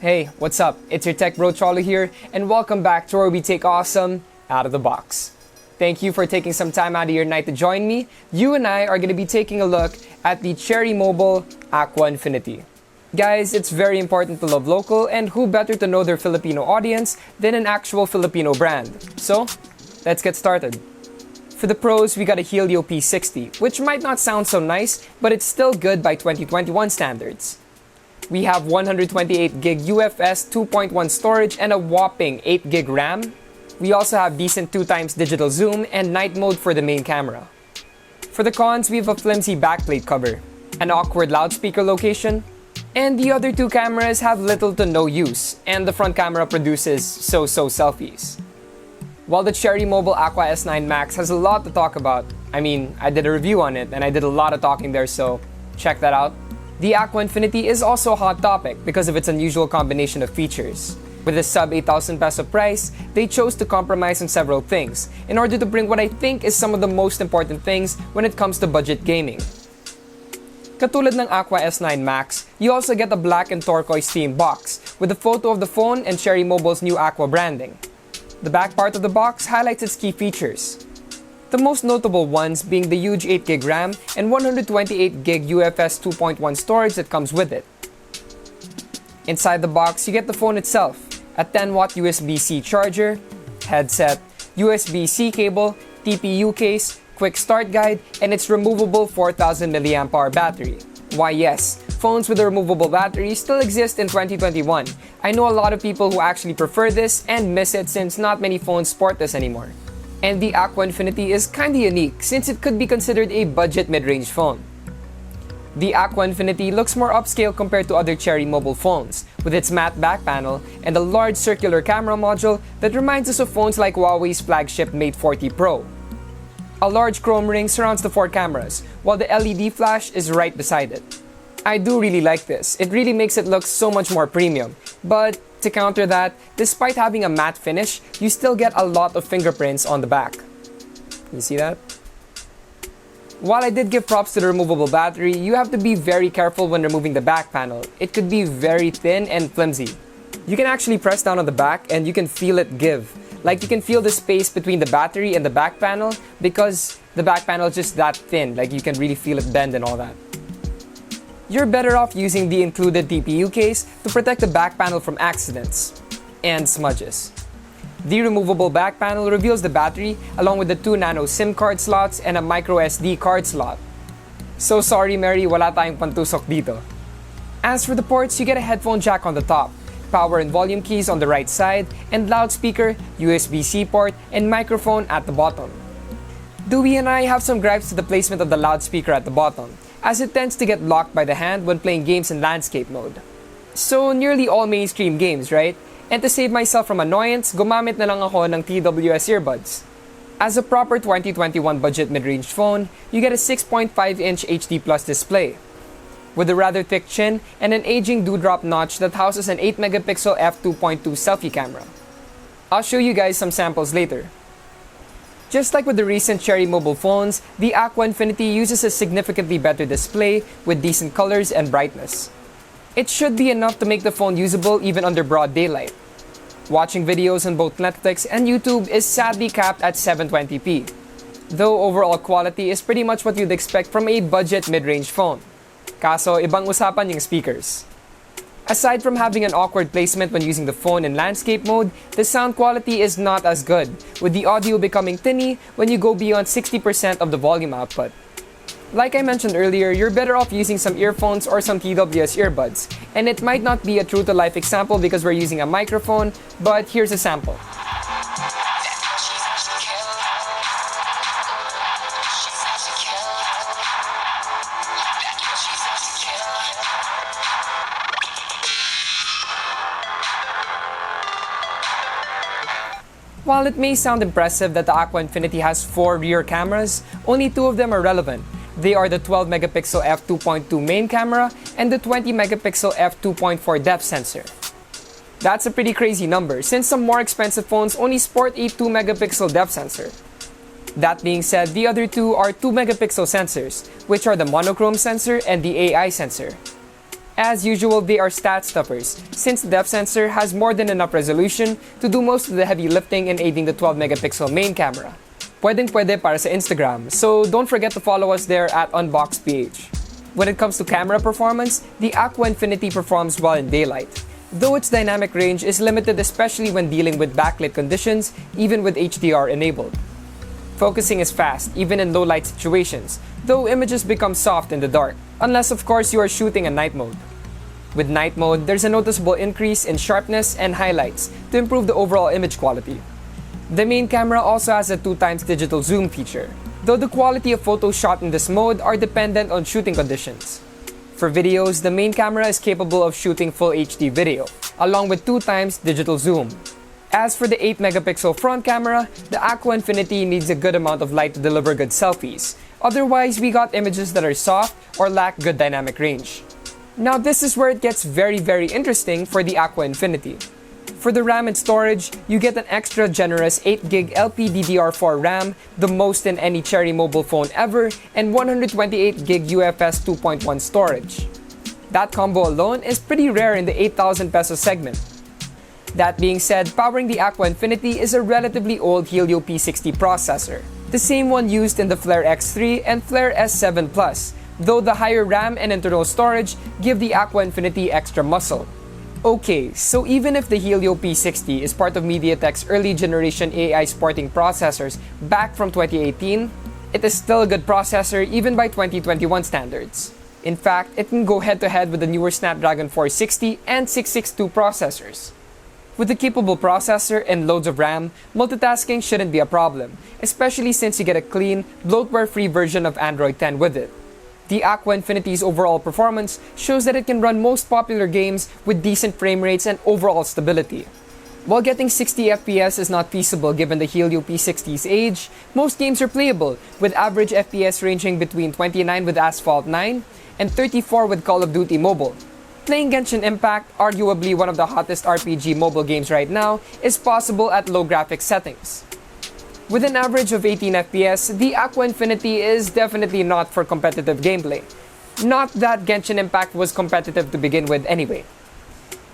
Hey, what's up? It's your tech bro Cholo here, and welcome back to where we take awesome out of the box. Thank you for taking some time out of your night to join me. You and I are going to be taking a look at the Cherry Mobile Aqua Infinity. Guys, it's very important to love local, and who better to know their Filipino audience than an actual Filipino brand? So, let's get started. For the pros, we got a Helio P60, which might not sound so nice, but it's still good by 2021 standards. We have 128GB UFS 2.1 storage and a whopping 8GB RAM. We also have decent 2x digital zoom and night mode for the main camera. For the cons, we have a flimsy backplate cover, an awkward loudspeaker location, and the other two cameras have little to no use, and the front camera produces so-so selfies. While the Cherry Mobile Aqua S9 Max has a lot to talk about, I did a review on it and I did a lot of talking there, so check that out. The Aqua Infinity is also a hot topic because of its unusual combination of features. With a sub 8,000 peso price, they chose to compromise on several things in order to bring what I think is some of the most important things when it comes to budget gaming. Katulad ng Aqua S9 Max, you also get a black and turquoise theme box with a photo of the phone and Cherry Mobile's new Aqua branding. The back part of the box highlights its key features. The most notable ones being the huge 8GB RAM and 128GB UFS 2.1 storage that comes with it. Inside the box, you get the phone itself, a 10W USB-C charger, headset, USB-C cable, TPU case, quick start guide, and its removable 4000 mAh battery. Why yes, phones with a removable battery still exist in 2021. I know a lot of people who actually prefer this and miss it since not many phones sport this anymore. And the Aqua Infinity is kinda unique since it could be considered a budget mid-range phone. The Aqua Infinity looks more upscale compared to other Cherry Mobile phones, with its matte back panel and a large circular camera module that reminds us of phones like Huawei's flagship Mate 40 Pro. A large chrome ring surrounds the four cameras, while the LED flash is right beside it. I do really like this, it really makes it look so much more premium, but to counter that, despite having a matte finish, you still get a lot of fingerprints on the back. You see that? While I did give props to the removable battery, you have to be very careful when removing the back panel. It could be very thin and flimsy. You can actually press down on the back and you can feel it give. Like you can feel the space between the battery and the back panel because the back panel is just that thin, like you can really feel it bend and all that. You're better off using the included TPU case to protect the back panel from accidents and smudges. The removable back panel reveals the battery along with the 2 nano SIM card slots and a micro SD card slot. So sorry Mary, wala tayong pantusok dito. As for the ports, you get a headphone jack on the top, power and volume keys on the right side, and loudspeaker, USB-C port, and microphone at the bottom. Dewey and I have some gripes to the placement of the loudspeaker at the bottom, as it tends to get locked by the hand when playing games in landscape mode. So nearly all mainstream games, right? And to save myself from annoyance, gumamit na lang ako ng TWS earbuds. As a proper 2021 budget mid-range phone, you get a 6.5-inch HD Plus display, with a rather thick chin and an aging dewdrop notch that houses an 8MP f2.2 selfie camera. I'll show you guys some samples later. Just like with the recent Cherry Mobile phones, the Aqua Infinity uses a significantly better display with decent colors and brightness. It should be enough to make the phone usable even under broad daylight. Watching videos on both Netflix and YouTube is sadly capped at 720p, though overall quality is pretty much what you'd expect from a budget mid-range phone. Kaso ibang usapan yung speakers. Aside from having an awkward placement when using the phone in landscape mode, the sound quality is not as good, with the audio becoming tinny when you go beyond 60% of the volume output. Like I mentioned earlier, you're better off using some earphones or some TWS earbuds, and it might not be a true-to-life example because we're using a microphone, but here's a sample. While it may sound impressive that the Aqua Infinity has 4 rear cameras, only 2 of them are relevant. They are the 12MP f2.2 main camera and the 20MP f2.4 depth sensor. That's a pretty crazy number since some more expensive phones only sport a 2MP depth sensor. That being said, the other two are 2MP sensors, which are the monochrome sensor and the AI sensor. As usual, they are stat stuffers, since the depth sensor has more than enough resolution to do most of the heavy lifting in aiding the 12-megapixel main camera. Pwedeng-pwede para sa Instagram, so don't forget to follow us there at UnboxPH. When it comes to camera performance, the Aqua Infinity performs well in daylight, though its dynamic range is limited especially when dealing with backlit conditions, even with HDR enabled. Focusing is fast, even in low light situations, though images become soft in the dark, unless of course you are shooting in night mode. With night mode, there's a noticeable increase in sharpness and highlights to improve the overall image quality. The main camera also has a 2x digital zoom feature, though the quality of photos shot in this mode are dependent on shooting conditions. For videos, the main camera is capable of shooting full HD video, along with 2x digital zoom. As for the 8-megapixel front camera, the Aqua Infinity needs a good amount of light to deliver good selfies. Otherwise, we got images that are soft or lack good dynamic range. Now this is where it gets very interesting for the Aqua Infinity. For the RAM and storage, you get an extra generous 8GB LPDDR4 RAM, the most in any Cherry mobile phone ever, and 128GB UFS 2.1 storage. That combo alone is pretty rare in the 8,000 peso segment. That being said, powering the Aqua Infinity is a relatively old Helio P60 processor, the same one used in the Flare X3 and Flare S7 Plus, though the higher RAM and internal storage give the Aqua Infinity extra muscle. Okay, so even if the Helio P60 is part of MediaTek's early generation AI sporting processors back from 2018, it is still a good processor even by 2021 standards. In fact, it can go head-to-head with the newer Snapdragon 460 and 662 processors. With a capable processor and loads of RAM, multitasking shouldn't be a problem, especially since you get a clean, bloatware-free version of Android 10 with it. The Aqua Infinity's overall performance shows that it can run most popular games with decent frame rates and overall stability. While getting 60 FPS is not feasible given the Helio P60's age, most games are playable, with average FPS ranging between 29 with Asphalt 9 and 34 with Call of Duty Mobile. Playing Genshin Impact, arguably one of the hottest RPG mobile games right now, is possible at low graphics settings. With an average of 18 FPS, the Aqua Infinity is definitely not for competitive gameplay. Not that Genshin Impact was competitive to begin with anyway.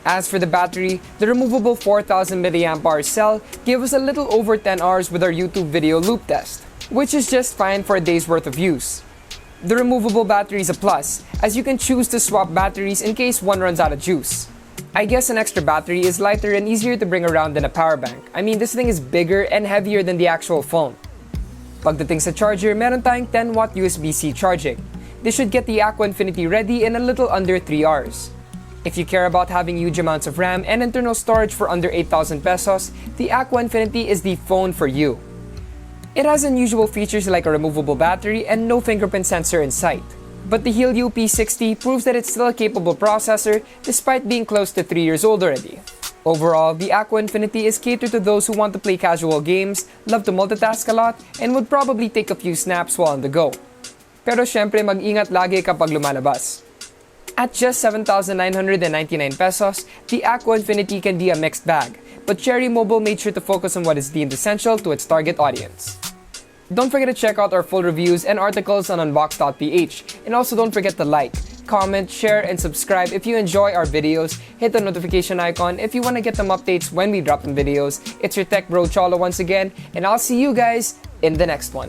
As for the battery, the removable 4000 mAh cell gave us a little over 10 hours with our YouTube video loop test, which is just fine for a day's worth of use. The removable battery is a plus, as you can choose to swap batteries in case one runs out of juice. I guess an extra battery is lighter and easier to bring around than a power bank. I mean, this thing is bigger and heavier than the actual phone. Pagdating sa charger, meron tayong 10W USB-C charging. This should get the Aqua Infinity ready in a little under 3 hours. If you care about having huge amounts of RAM and internal storage for under 8,000 pesos, the Aqua Infinity is the phone for you. It has unusual features like a removable battery and no fingerprint sensor in sight. But the Helio P60 proves that it's still a capable processor despite being close to 3 years old already. Overall, the Aqua Infinity is catered to those who want to play casual games, love to multitask a lot, and would probably take a few snaps while on the go. Pero syempre mag-ingat lagi kapag lumalabas. At just 7,999 pesos, the Aqua Infinity can be a mixed bag, but Cherry Mobile made sure to focus on what is deemed essential to its target audience. Don't forget to check out our full reviews and articles on Unbox.ph, and also don't forget to like, comment, share, and subscribe if you enjoy our videos. Hit the notification icon if you want to get them updates when we drop them videos. It's your tech bro Cholo once again, and I'll see you guys in the next one.